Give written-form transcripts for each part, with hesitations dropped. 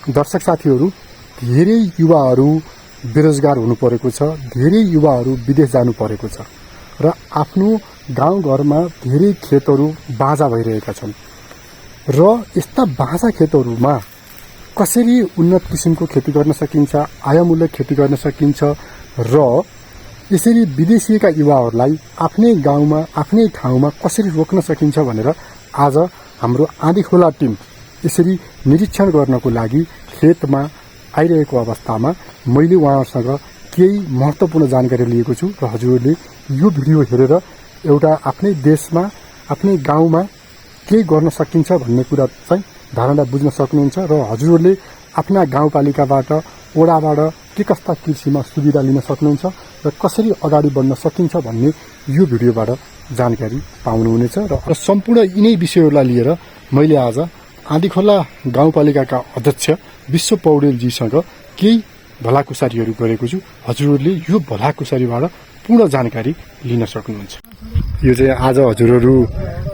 दर्शक साथीहरू, धेरै युवाहरू बेरोजगार हुनु परेको छ, धेरै युवाहरू विदेश जानु परेको छ र आफ्नो गाउँघरमा धेरै खेतहरू बाजा भइरहेका छन् र यस्ता बाजा खेतहरूमा कसरी उन्नत किसिमको खेती गर्न सकिन्छ, आयमूलक खेती गर्न सकिन्छ र यसरी विदेशिएका युवाहरूलाई आफ्नै गाउँमा आफ्नै ठाउँमा कसरी रोक्न सकिन्छ भनेर आज हाम्रो आँधीखोला टिम यसरी निरीक्षण गर्नको लागि खेतमा आइरहेको अवस्थामा मैले उहाँहरूसँग केही महत्त्वपूर्ण जानकारी लिएको छु र हजुरहरूले यो भिडियो हेरेर एउटा आफ्नै देशमा आफ्नै गाउँमा के गर्न सकिन्छ भन्ने कुरा चाहिँ धारणा बुझ्न सक्नुहुन्छ र हजुरहरूले आफ्ना गाउँपालिकाबाट ओडाबाट के कस्ता कृषिमा सुविधा लिन सक्नुहुन्छ र कसरी अगाडि बढ्न सकिन्छ भन्ने यो भिडियोबाट जानकारी पाउनुहुनेछ र सम्पूर्ण यिनै विषयहरूलाई लिएर मैले आज आँधीखोला गाउँपालिकाका अध्यक्ष विश्व पौडेलजीसँग केही भलाकुसारीहरू गरेको छु। हजुरहरूले यो भलाकुसारीबाट पूर्ण जानकारी लिन सक्नुहुन्छ। यो चाहिँ आज हजुरहरू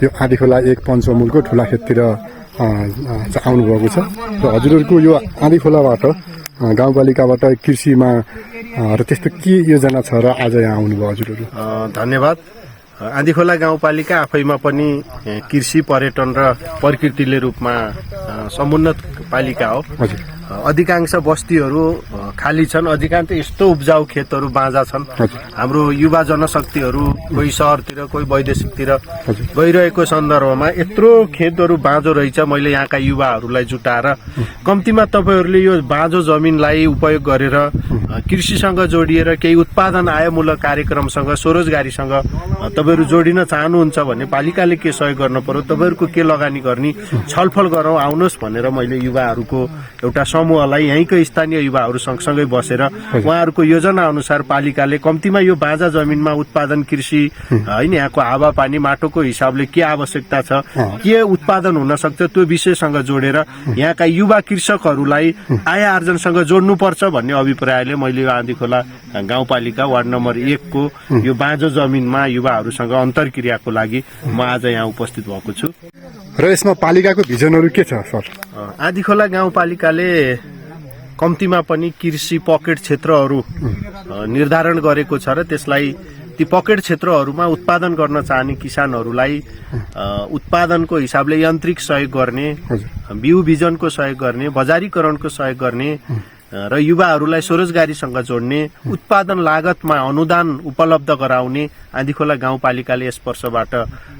यो आँधीखोला 1 पञ्चमुलको ठुला खेततिर आउनुभएको छ र हजुरहरूको यो आँधीखोलाबाट गाउँपालिकाबाट कृषिमा र त्यस्तो के योजना छ र आज यहाँ आउनुभयो हजुरहरू? धन्यवाद। आँधीखोला गाउँपालिका आफैमा पनि कृषि, पर्यटन र प्रकृतिले रूपमा समुन्नत पालिका हो। अधिकांश बस्तीहरू खाली छन्, अधिकांश यस्तो उब्जाउ खेतहरू बाँझा छन्। हाम्रो युवा जनशक्तिहरू कोही शहरतिर कोही वैदेशिकतिर गइरहेको सन्दर्भमा यत्रो खेतहरू बाँझो रहेछ। मैले यहाँका युवाहरूलाई जुटाएर कम्तीमा तपाईहरूले यो बाँझो जमिनलाई उपयोग गरेर कृषिसँग जोडिएर केही उत्पादन आयमूलक कार्यक्रमसँग स्वरोजगारीसँग तपाईँहरू जोडिन चाहनुहुन्छ भने पालिकाले के सहयोग गर्न पर्यो, तपाईँहरूको के लगानी गर्ने छलफल गरौँ, आउनुहोस् भनेर मैले युवाहरूको एउटा समूहलाई यहीँकै स्थानीय युवाहरू सँगसँगै बसेर उहाँहरूको योजना अनुसार पालिकाले कम्तीमा यो बाँझा जमिनमा उत्पादन कृषि होइन, यहाँको हावापानी माटोको हिसाबले के आवश्यकता छ, के उत्पादन हुन सक्छ, त्यो विषयसँग जोडेर यहाँका युवा कृषकहरूलाई आय आर्जनसँग जोड्नुपर्छ भन्ने अभिप्रायले मैले यो आँधीखोला गाउँपालिका वार्ड नम्बर 1 को यो बाँझो जमिनमा युवाहरूसँग अन्तर्क्रियाको लागि म आज यहाँ उपस्थित भएको छु। र यसमा पालिकाको भिजनहरू के छ सर? आँधीखोला गाउँपालिकाले कम्तीमा पनि कृषि पकेट क्षेत्रहरू निर्धारण गरेको छ र त्यसलाई ती पकेट क्षेत्रहरूमा उत्पादन गर्न चाहने किसानहरूलाई उत्पादनको हिसाबले यान्त्रिक सहयोग गर्ने, बिउ बिजनको सहयोग गर्ने, बजारीकरणको सहयोग गर्ने र युवाहरूलाई स्वरोजगारीसँग जोड्ने, उत्पादन लागतमा अनुदान उपलब्ध गराउने आँधीखोला गाउँपालिकाले यस वर्षबाट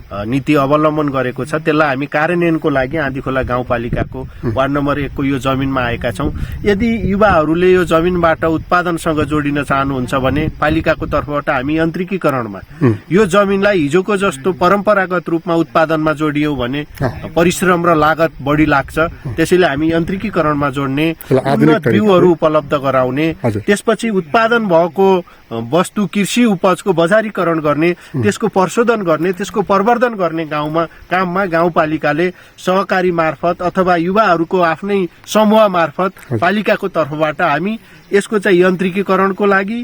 नीति अवलम्बन गरेको छ। त्यसलाई हामी कार्यान्वयनको लागि आँधीखोला गाउँपालिकाको वार्ड नम्बर 1 को यो जमिनमा आएका छौँ। यदि युवाहरूले यो जमिनबाट उत्पादनसँग जोडिन चाहनुहुन्छ भने पालिकाको तर्फबाट हामी यान्त्रिकीकरणमा यो जमिनलाई हिजोको जस्तो परम्परागत रूपमा उत्पादनमा जोडियौँ भने परिश्रम र लागत बढी लाग्छ। त्यसैले हामी यान्त्रिकीकरणमा जोड्ने, उन्नत बिउहरू उपलब्ध गराउने, त्यसपछि उत्पादन भएको वस्तु कृषि उपजको बजारीकरण गर्ने, त्यसको प्रशोधन गर्ने, त्यसको प्रवर्धन गर्ने काममा गाउँपालिकाले सहकारी मार्फत अथवा युवाहरूको आफ्नै समूह मार्फत पालिकाको तर्फबाट हामी यसको चाहिँ यान्त्रिकीकरणको लागि,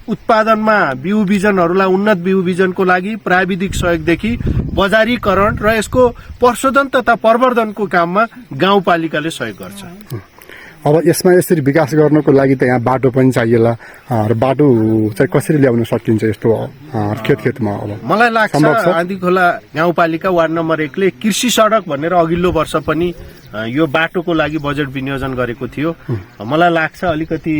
उत्पादनमा बिउ बिजनहरूलाई उन्नत बिउ बिजनको लागि प्राविधिक सहयोगदेखि बजारीकरण र यसको प्रशोधन तथा प्रवर्धनको काममा गाउँपालिकाले सहयोग गर्छ। अब यसमा यसरी विकास गर्नको लागि त यहाँ बाटो पनि चाहिएला र बाटो चाहिँ कसरी ल्याउन सकिन्छ यस्तो खेतमा? अब मलाई लाग्छ आँधीखोला गाउँपालिका वार्ड नम्बर 1 ले कृषि सडक भनेर अघिल्लो वर्ष पनि यो बाटोको लागि बजेट विनियोजन गरेको थियो। मलाई लाग्छ अलिकति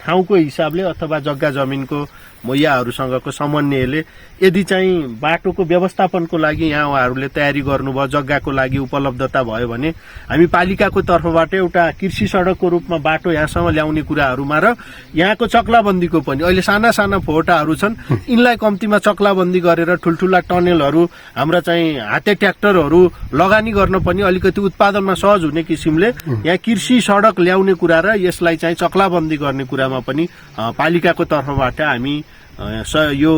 ठाउँको हिसाबले अथवा जग्गा जमिनको मैयाहरूसँगको समन्वयले यदि चाहिँ बाटोको व्यवस्थापनको लागि यहाँ उहाँहरूले तयारी गर्नुभयो, जग्गाको लागि उपलब्धता भयो भने हामी पालिकाको तर्फबाट एउटा कृषि सडकको रूपमा बाटो यहाँसम्म ल्याउने कुराहरूमा र यहाँको चक्लाबन्दीको पनि अहिले साना साना फोटाहरू छन्, यिनलाई कम्तीमा चक्लाबन्दी गरेर ठुल्ठुला टनेलहरू हाम्रा चाहिँ हाते ट्र्याक्टरहरू लगानी गर्न पनि अलिकति उत्पादनमा सहज हुने किसिमले यहाँ कृषि सडक ल्याउने कुरा र यसलाई चाहिँ चक्लाबन्दी गर्ने कुरामा पनि पालिकाको तर्फबाट हामी यो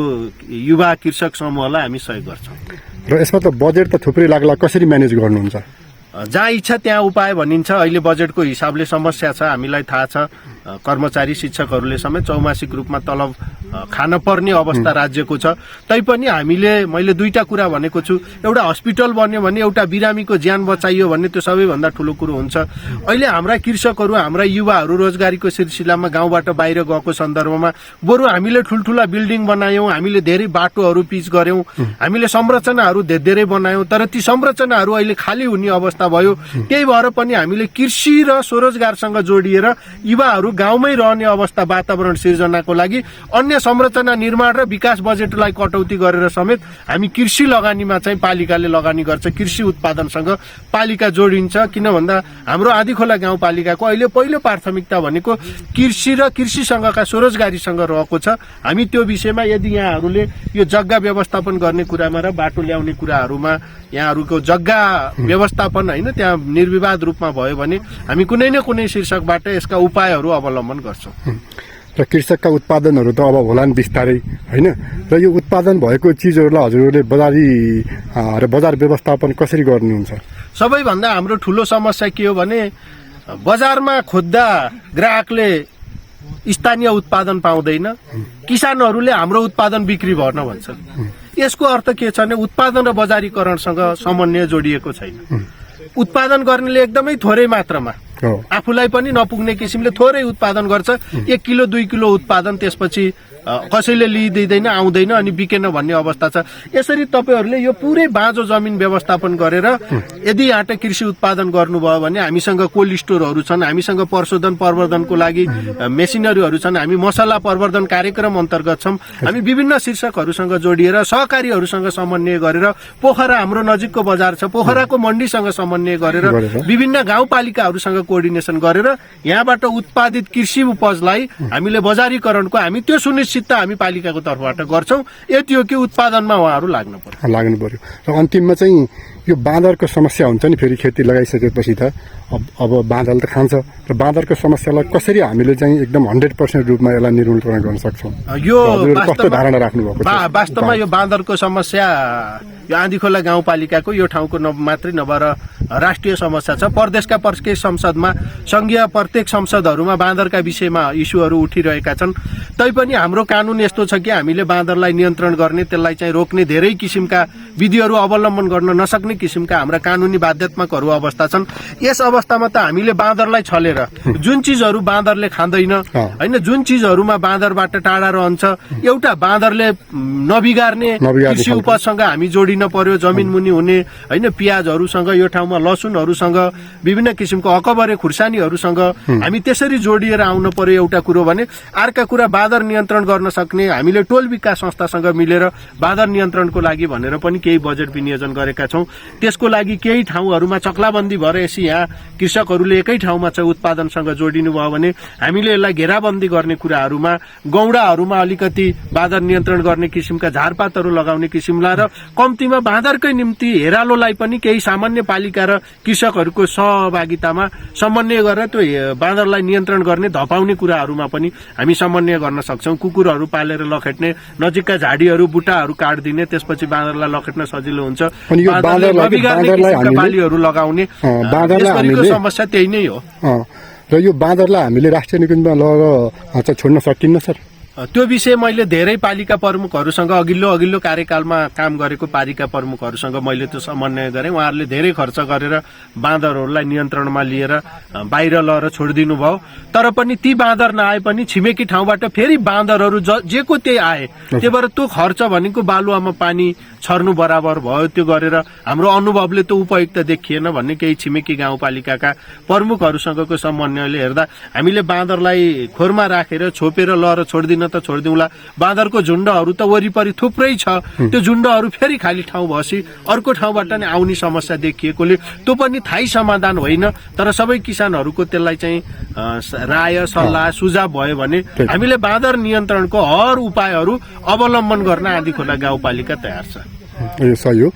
युवा कृषक समूहलाई हामी सहयोग गर्छौँ। र यसमा त बजेट त थुप्रै लाग्ला, कसरी म्यानेज गर्नुहुन्छ? जहाँ इच्छा त्यहाँ उपाय भनिन्छ। अहिले बजेटको हिसाबले समस्या छ, हामीलाई थाहा छ। कर्मचारी शिक्षकहरूले समेत चौमासिक रूपमा तलब खान पर्ने अवस्था राज्यको छ। तैपनि मैले दुईटा कुरा भनेको छु, एउटा हस्पिटल बन्यो भने एउटा बिरामीको ज्यान बचाइयो भन्ने त्यो सबैभन्दा ठुलो कुरो हुन्छ। अहिले हाम्रा कृषकहरू, हाम्रा युवाहरू रोजगारीको सिलसिलामा गाउँबाट बाहिर गएको सन्दर्भमा बरु हामीले ठुल्ठुला बिल्डिङ बनायौं, हामीले धेरै बाटोहरू पिच गर्यौं, हामीले संरचनाहरू धेरै बनायौं, तर ती संरचनाहरू अहिले खाली हुने अवस्था भयो। त्यही भएर पनि हामीले कृषि र स्वरोजगारसँग जोडिएर युवाहरू गाउँमै रहने अवस्था वातावरण सिर्जनाको लागि अन्य संरचना निर्माण र विकास बजेटलाई कटौती गरेर समेत हामी कृषि लगानीमा चाहिँ पालिकाले लगानी गर्छ। कृषि उत्पादनसँग पालिका जोडिन्छ। किन भन्दा हाम्रो आँधीखोला गाउँपालिकाको अहिले पहिलो प्राथमिकता भनेको कृषि र कृषिसँगका स्वरोजगारीसँग रहेको छ। हामी त्यो विषयमा यदि यहाँहरूले यो जग्गा व्यवस्थापन गर्ने कुरामा र बाटो ल्याउने कुराहरूमा यहाँहरूको जग्गा व्यवस्थापन होइन त्यहाँ निर्विवाद रूपमा भयो भने हामी कुनै न कुनै शीर्षकबाट यसका उपायहरू अवलम्बन गर्छौँ। र कृषकका उत्पादनहरू त अब होला नि बिस्तारै होइन, र यो उत्पादन भएको चिजहरूलाई हजुरहरूले बजार व्यवस्थापन कसरी गर्नुहुन्छ? सबैभन्दा हाम्रो ठुलो समस्या के हो भने बजारमा खोज्दा ग्राहकले स्थानीय उत्पादन पाउँदैन, किसानहरूले हाम्रो उत्पादन बिक्री भर्न भन्छन्। यसको अर्थ के छ भने उत्पादन र बजारीकरणसँग समन्वय जोडिएको छैन। उत्पादन गर्नेले एकदमै थोरै मात्रामा आफूलाई पनि नपुग्ने किसिमले थोरै उत्पादन गर्छ, 1 किलो 2 किलो उत्पादन, त्यसपछि कसैले लिइदिँदैन, आउँदैन अनि बिकेन भन्ने अवस्था छ। यसरी तपाईहरूले यो पुरै बाँझो जमिन व्यवस्थापन गरेर यदि यहाँ कृषि उत्पादन गर्नुभयो भने हामीसँग कोल्ड स्टोरहरू छन्, हामीसँग प्रशोधन प्रवर्धनको लागि मेसिनरीहरू छन्, हामी मसला प्रवर्धन कार्यक्रम अन्तर्गत छौँ। हामी विभिन्न शीर्षकहरूसँग जोडिएर सहकारीहरूसँग समन्वय गरेर पोखरा हाम्रो नजिकको बजार छ, पोखराको मण्डीसँग समन्वय गरेर विभिन्न गाउँपालिकाहरूसँग कोअर्डिनेसन गरेर यहाँबाट उत्पादित कृषि उपजलाई हामीले बजारीकरणको हामी त्यो सुनिश्चित हामी पालिकाको तर्फबाट गर्छौं। यति हो कि उत्पादनमा उहाँहरू लाग्नु पर्यो। र अन्तिममा चाहिँ यो बाँदरको समस्या हुन्छ नि, फेरि खेती लगाइसकेपछि त अब बाँदरले त खान्छ, र बाँदरको समस्यालाई कसरी हामीले चाहिँ एकदम 100% रूपमा यसलाई निर्मूलकरण गर्न सक्छौँ? यो कस्तो धारणा राख्नु भएको छ? वास्तवमा यो बाँदरको समस्या यो आँधीखोला गाउँपालिकाको यो ठाउँको मात्रै नभएर राष्ट्रिय समस्या छ। प्रदेशका प्रत्येक संसदमा, संघीय प्रत्येक संसदहरूमा बाँदरका विषयमा इस्युहरू उठिरहेका छन्। तैपनि हाम्रो कानून यस्तो छ कि हामीले बाँदरलाई नियन्त्रण गर्ने, त्यसलाई चाहिँ रोक्ने धेरै किसिमका विधिहरू अवलम्बन गर्न नसक्ने किसिमका हाम्रा कानूनी बाध्यात्मकहरू अवस्था छन्। यस अवस्थामा त हामीले बाँदरलाई छलेर जुन चिजहरू बाँदरले खाँदैन होइन, जुन चिजहरूमा बाँदरबाट टाढा रहन्छ, एउटा बाँदरले नबिगार्ने कृषि उपजसँग हामी जोडिन पर्यो। जमिन मुनि हुने होइन, प्याजहरूसँग, यो ठाउँमा लसुनहरूसँग, विभिन्न किसिमको अकबरे खुर्सानीहरूसँग हामी त्यसरी जोडिएर आउन पर्यो एउटा कुरो भने। अर्का कुरा बाँदर नियन्त्रण गर्न सक्ने हामीले टोल विकास संस्थासँग मिलेर बाँदर नियन्त्रणको लागि भनेर पनि केही बजेट विनियोजन गरेका छौँ। त्यसको लागि केही ठाउँहरूमा चक्लाबन्दी भएर यसै यहाँ कृषकहरूले एकै ठाउँमा चाहिँ उत्पादनसँग जोडिनु भयो भने हामीले यसलाई घेराबन्दी गर्ने कुराहरूमा, गौडाहरूमा अलिकति बाँदर नियन्त्रण गर्ने किसिमका झारपातहरू लगाउने किसिमला र कम्तीमा बाँदरकै निम्ति हेरालोलाई पनि केही सामान्य पालिका र कृषकहरूको सहभागितामा समन्वय गरेर त्यो बाँदरलाई नियन्त्रण गर्ने, धपाउने कुराहरूमा पनि हामी समन्वय गर्न सक्छौँ। कुकुरहरू पालेर लखेट्ने, नजिकका झाडीहरू बुट्टाहरू काटिदिने, त्यसपछि बाँदरलाई लखेट्न सजिलो हुन्छ। बालीहरू लगाउने समस्या त्यही नै हो। र यो बाँदरलाई हामीले राष्ट्रिय निकुञ्जमा लगेर छोड्न सकिन्न सर? त्यो विषय मैले धेरै पालिका प्रमुखहरूसँग अघिल्लो कार्यकालमा काम गरेको पालिका प्रमुखहरूसँग मैले त्यो समन्वय गरेँ। उहाँहरूले धेरै खर्च गरेर बाँदरहरूलाई नियन्त्रणमा लिएर बाहिर लगेर छोडिदिनु भयो। तर पनि ती बाँदर नआए पनि छिमेकी ठाउँबाट फेरि बाँदरहरू जेको त्यही आए। त्यही भएर त्यो खर्च भनेको बालुवामा पानी छर्नु बराबर भयो। त्यो गरेर हाम्रो अनुभवले त उपयुक्त देखिएन भन्ने केही छिमेकी गाउँपालिकाका प्रमुखहरूसँगको समन्वयले हेर्दा हामीले बाँदरलाई खोरमा राखेर छोपेर लगेर छोडिदिन त छोडिदिउँला। बाँदरको झुण्डहरू त वरिपरि थुप्रै छ, त्यो झुण्डहरू फेरि खाली ठाउँ भएपछि अर्को ठाउँबाट नै आउने समस्या देखिएकोले त्यो पनि थायी समाधान होइन। तर सबै किसानहरूको त्यसलाई चाहिँ राय सल्लाह सुझाव भयो भने हामीले बाँदर नियन्त्रणको हर उपायहरू अवलम्बन गर्न आँधीखोला गाउँपालिका तयार छ। यो सही हो।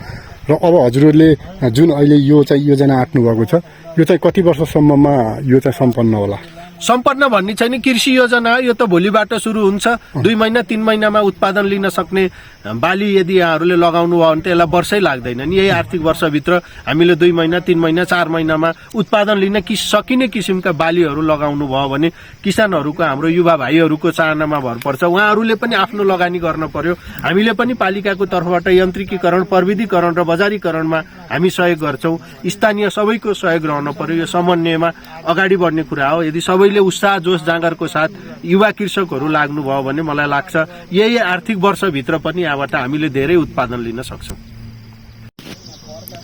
र अब हजुरहरूले जुन अहिले यो चाहिँ योजना आँट्नु भएको छ, यो चाहिँ कति वर्षसम्ममा यो चाहिँ सम्पन्न होला? सम्पन्न भन्ने छैन। कृषि योजना यो त भोलिबाट सुरु हुन्छ। 2 महिना 3 महिनामा उत्पादन लिन सक्ने बाली यदि यहाँहरूले लगाउनु भयो भने त यसलाई वर्षै लाग्दैन नि। यही आर्थिक वर्षभित्र हामीले 2 महिना 3 महिना 4 महिनामा उत्पादन लिन सकिने किसिमका बालीहरू लगाउनु भयो भने किसानहरूको, हाम्रो युवा भाइहरूको चाहनामा भर पर्छ। उहाँहरूले पनि आफ्नो लगानी गर्न पर्यो। हामीले पनि पालिकाको तर्फबाट यन्त्रिकीकरण, प्रविधिकरण र बजारीकरणमा हामी सहयोग गर्छौँ। स्थानीय सबैको सहयोग रहन पर्यो। यो समन्वयमा अगाडि बढ्ने कुरा हो। यदि सबैले उत्साह जोश जाँगरको साथ युवा कृषकहरू लाग्नुभयो भने मलाई लाग्छ यही आर्थिक वर्षभित्र पनि यहाँबाट हामीले धेरै उत्पादन लिन सक्छौँ।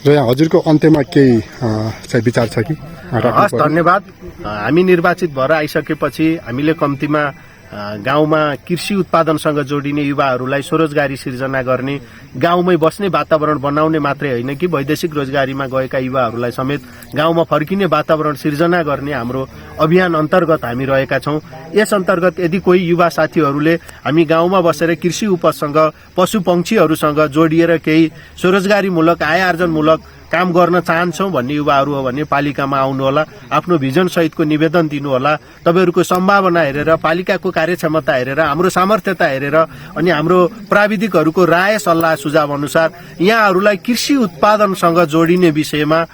र यहाँ हजुरको अन्त्यमा केही चाहिँ विचार छ कि? हस्, धन्यवाद। हामी निर्वाचित भएर आइसकेपछि हामीले कम्तीमा गाउँमा कृषि उत्पादनसँग जोडिने युवाहरूलाई स्वरोजगारी सिर्जना गर्ने, गाउँमै बस्ने वातावरण बनाउने मात्रै होइन कि वैदेशिक रोजगारीमा गएका युवाहरूलाई समेत गाउँमा फर्किने वातावरण सिर्जना गर्ने हाम्रो अभियान अन्तर्गत हामी रहेका छौँ। यस अन्तर्गत यदि कोही युवा साथीहरूले हामी गाउँमा बसेर कृषि उपजसँग, पशु पंक्षीहरूसँग जोडिएर केही स्वरोजगारीमूलक, आय आर्जनमूलक काम गर्न चाहन्छौँ भन्ने युवाहरू हो भने पालिकामा आउनुहोला, आफ्नो भिजन सहितको निवेदन दिनुहोला। तपाईँहरूको सम्भावना हेरेर, पालिकाको कार्यक्षमता हेरेर, हाम्रो सामर्थ्यता हेरेर अनि हाम्रो प्राविधिकहरूको राय सल्लाह सुझाव अनुसार यहाँहरूलाई कृषि उत्पादनसँग जोडिने विषयमा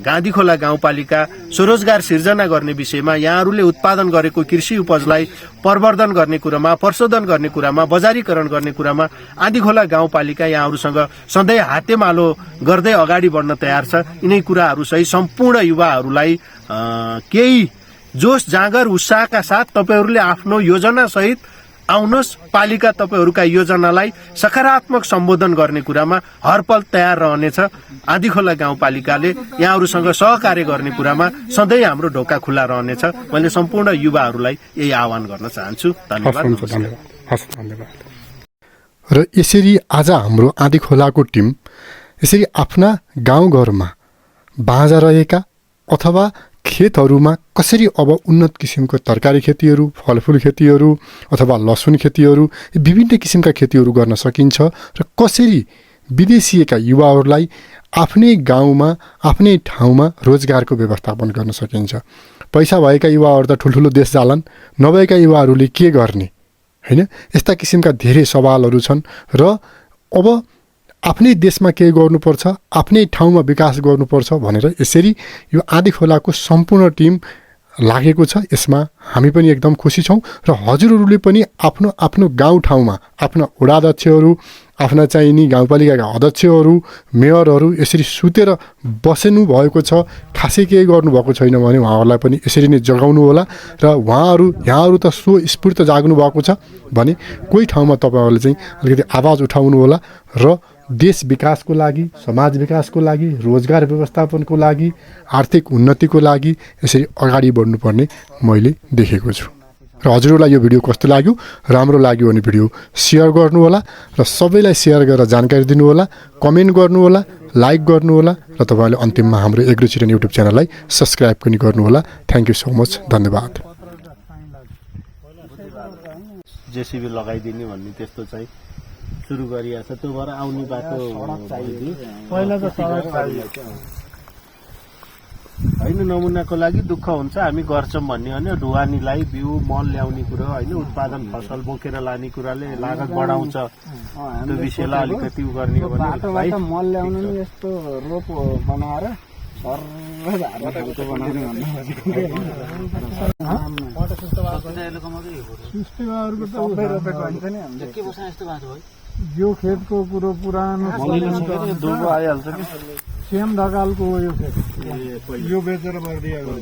गाँधीखोला गाउँपालिका स्वरोजगार सिर्जना गर्ने विषयमा यहाँहरूले उत्पादन गरेको कृषि उपजलाई प्रवर्धन गर्ने कुरामा, प्रशोधन गर्ने कुरामा, बजारीकरण गर्ने कुरामा आँधीखोला गाउँपालिका यहाँहरूसँग सधैँ हातेमालो गर्दै अगाडि बढ्न तयार छ। यिनै कुराहरू सहित सम्पूर्ण युवाहरूलाई केही जोश जाँगर उत्साहका साथ तपाईँहरूले आफ्नो योजना सहित आउनुहोस्। पालिका तपाईँहरूका योजनालाई सकारात्मक सम्बोधन गर्ने कुरामा हरपल तयार रहनेछ। आँधीखोला गाउँपालिकाले यहाँहरूसँग सहकार्य गर्ने कुरामा सधैँ हाम्रो ढोका खुल्ला रहनेछ। मैले सम्पूर्ण युवाहरूलाई यही आह्वान गर्न चाहन्छु। धन्यवाद। धन्यवाद। र यसरी आज हाम्रो आँधीखोलाको टिम यसरी आफ्ना गाउँघरमा बाँझा रहेका अथवा खेतहरूमा कसरी अब उन्नत किसिमको तरकारी खेतीहरू, फलफुल खेतीहरू अथवा लसुन खेतीहरू, विभिन्न किसिमका खेतीहरू गर्न सकिन्छ र कसरी विदेशिएका युवाहरूलाई आफ्नै गाउँमा, आफ्नै ठाउँमा रोजगारको व्यवस्थापन गर्न सकिन्छ। पैसा भएका युवाहरू त ठुल्ठुलो देश जालान्, नभएका युवाहरूले के गर्ने, हैन? यस्ता किसिमका धेरै सवालहरू छन् र अब आफ्नै देशमा केही गर्नुपर्छ, आफ्नै ठाउँमा विकास गर्नुपर्छ भनेर यसरी यो आँधीखोलाको सम्पूर्ण टिम लागेको छ। यसमा हामी पनि एकदम खुसी छौँ र हजुरहरूले पनि आफ्नो आफ्नो गाउँठाउँमा आफ्ना वडाध्यक्षहरू, आफ्ना चाहिने गाउँपालिकाका अध्यक्षहरू, मेयरहरू यसरी सुतेर बस्नु भएको छ, खासै केही गर्नुभएको छैन भने उहाँहरूलाई पनि यसरी नै जगाउनु होला र यहाँहरू त स्वस्फूर्त जाग्नु भएको छ भने कोही ठाउँमा तपाईँहरूले चाहिँ अलिकति आवाज उठाउनु होला र देश विकासको लागि, समाज विकासको लागि, रोजगार व्यवस्थापनको लागि, आर्थिक उन्नतिको लागि यसरी अगाडि बढ्नुपर्ने मैले देखेको छु। र हजुरहरूलाई यो भिडियो कस्तो लाग्यो, राम्रो लाग्यो भने भिडियो सेयर गर्नुहोला र सबैलाई सेयर गरेर जानकारी दिनुहोला, कमेन्ट गर्नुहोला, लाइक गर्नुहोला र तपाईँले अन्तिममा हाम्रो एग्रोचिरन युट्युब च्यानललाई सब्सक्राइब पनि गर्नुहोला। Thank you so much. धन्यवाद। जेसीबी लगाइदिने भन्ने त्यस्तो चाहिँ सुरु गरिएको छ। त्यो भएर आउने बाटो पहिला त होइन, नमुनाको लागि दुःख हुन्छ। हामी गर्छौँ भन्ने होइन, ढुवानीलाई बिउ मल ल्याउने कुरो होइन, उत्पादन फसल बोकेर लाने कुराले लागत बढाउँछ। त्यो विषयलाई अलिकति उ गर्ने हो भने मल ल्याउनु नि यस्तो रोप बनाएर यो खेतको कुरो पुरानो आइहाल्छ कि सेम ढकालको यो खेत यो बेचेर भरिदिएको